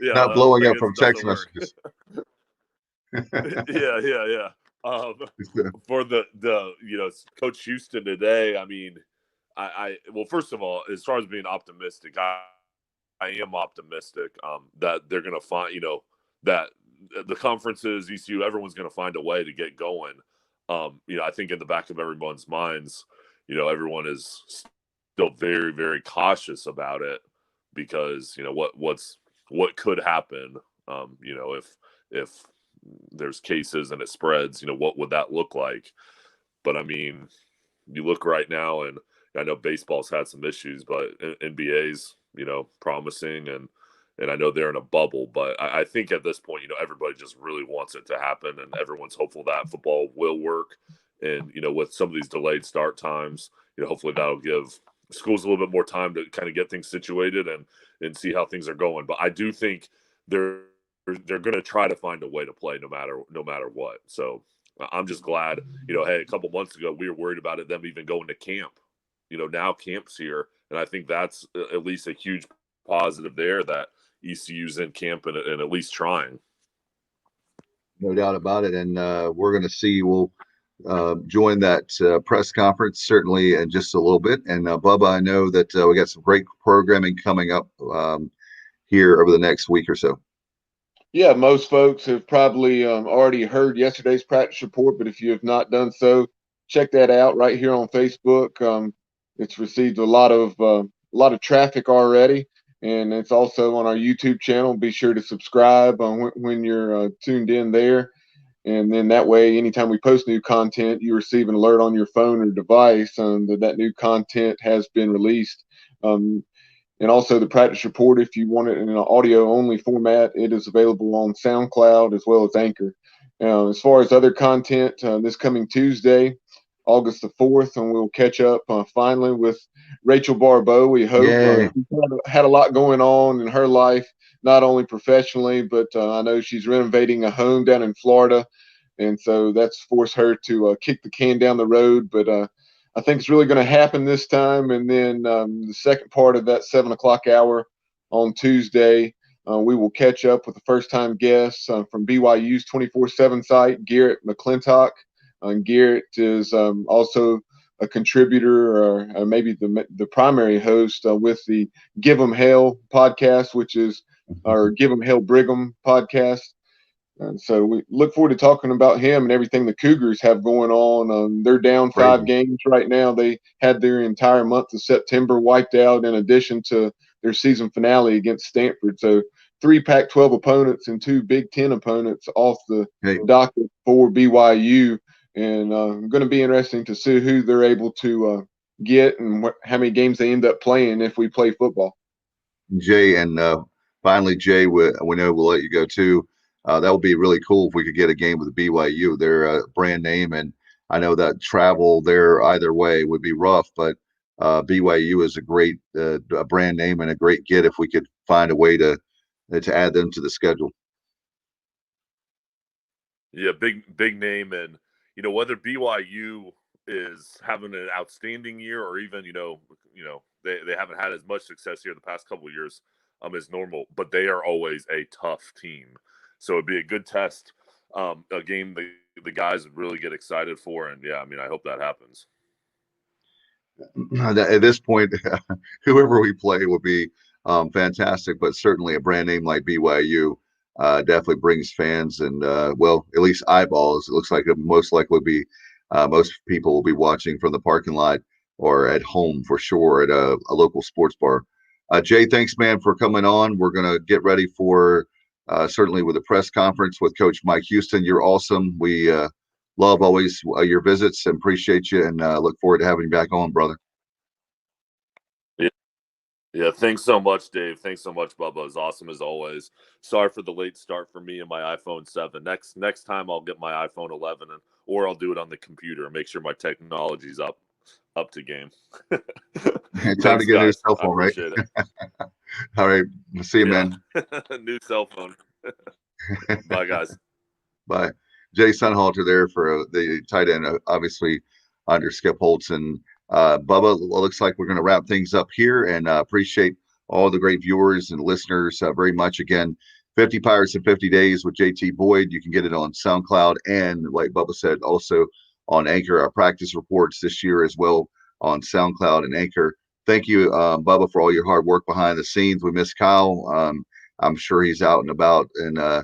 Yeah, not blowing up from text messages. Yeah. For the Coach Houston today, I mean, well, first of all, as far as being optimistic, I am optimistic that they're going to find, that the conferences, ECU, everyone's going to find a way to get going. I think in the back of everyone's minds, everyone is still very, very cautious about it because, what could happen, if there's cases and it spreads, what would that look like? But I mean, you look right now, and I know baseball's had some issues, but NBA's, promising, and I know they're in a bubble, but I think at this point, everybody just really wants it to happen, and everyone's hopeful that football will work. And, with some of these delayed start times, hopefully that'll give schools a little bit more time to kind of get things situated and see how things are going. But I do think they're going to try to find a way to play no matter what. So I'm just glad, hey, a couple months ago, we were worried about them even going to camp. Now camp's here. And I think that's at least a huge positive there that ECU's in camp and at least trying. No doubt about it. And we're going to see, we'll join that press conference certainly in just a little bit. And Bubba, I know that we got some great programming coming up here over the next week or so. Yeah, most folks have probably already heard yesterday's practice report, but if you have not done so, check that out right here on Facebook. It's received a lot of traffic already, and it's also on our YouTube channel. Be sure to subscribe when you're tuned in there, and then that way, anytime we post new content, you receive an alert on your phone or device that new content has been released. And also the practice report, if you want it in an audio-only format, it is available on SoundCloud as well as Anchor. As far as other content, this coming Tuesday, August the 4th, and we'll catch up finally with Rachel Barbeau, we hope. She's had a lot going on in her life, not only professionally, but I know she's renovating a home down in Florida, and so that's forced her to kick the can down the road. But I think it's really going to happen this time. And then the second part of that 7 o'clock hour on Tuesday, we will catch up with the first-time guests from BYU's 24/7 site, Garrett McClintock. Garrett is also a contributor, or maybe the primary host with the Give 'em Hell podcast, which is our Give 'em Hell Brigham podcast. And so we look forward to talking about him and everything the Cougars have going on. They're down 5 games right now. They had their entire month of September wiped out in addition to their season finale against Stanford. So 3 Pac-12 opponents and 2 Big Ten opponents off the docket for BYU. And going to be interesting to see who they're able to get and how many games they end up playing if we play football. Jay, and finally, Jay, we know we'll let you go too. That would be really cool if we could get a game with BYU. They're a brand name, and I know that travel there either way would be rough, but BYU is a great a brand name and a great get if we could find a way to add them to the schedule. Yeah, big name, and whether BYU is having an outstanding year or even they haven't had as much success here the past couple of years. as normal, but they are always a tough team. So it'd be a good test, a game the guys would really get excited for. And yeah, I mean, I hope that happens. At this point, whoever we play will be fantastic, but certainly a brand name like BYU definitely brings fans and, well, at least eyeballs. It looks like it most likely be most people will be watching from the parking lot or at home for sure at a local sports bar. Jay, thanks, man, for coming on. We're going to get ready for certainly with the press conference with Coach Mike Houston. You're awesome. We love always your visits and appreciate you and look forward to having you back on, brother. Yeah, thanks so much, Dave. Thanks so much, Bubba. It's awesome as always. Sorry for the late start for me and my iPhone 7. Next time I'll get my iPhone 11 or I'll do it on the computer and make sure my technology's up to game. Time Thanks, to get a new guys. cell phone, right? It. All right. See you, man. New cell phone. Bye, guys. Bye. Jay Sunhalter there for the tight end, obviously under Skip Holtz. And Bubba, looks like we're going to wrap things up here and appreciate all the great viewers and listeners very much. Again, 50 Pirates in 50 Days with JT Boyd. You can get it on SoundCloud and, like Bubba said, also on Anchor. Our practice reports this year as well on SoundCloud and Anchor. Thank you, Bubba, for all your hard work behind the scenes. We miss Kyle. I'm sure he's out and about and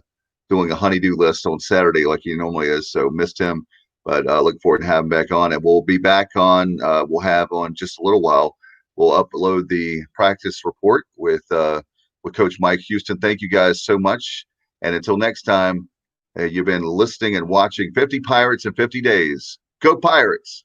doing a honeydew list on Saturday like he normally is. So missed him, but look forward to having him back on. And we'll be back on. We'll have on just a little while. We'll upload the practice report with Coach Mike Houston. Thank you guys so much. And until next time, you've been listening and watching 50 Pirates in 50 Days. Go Pirates!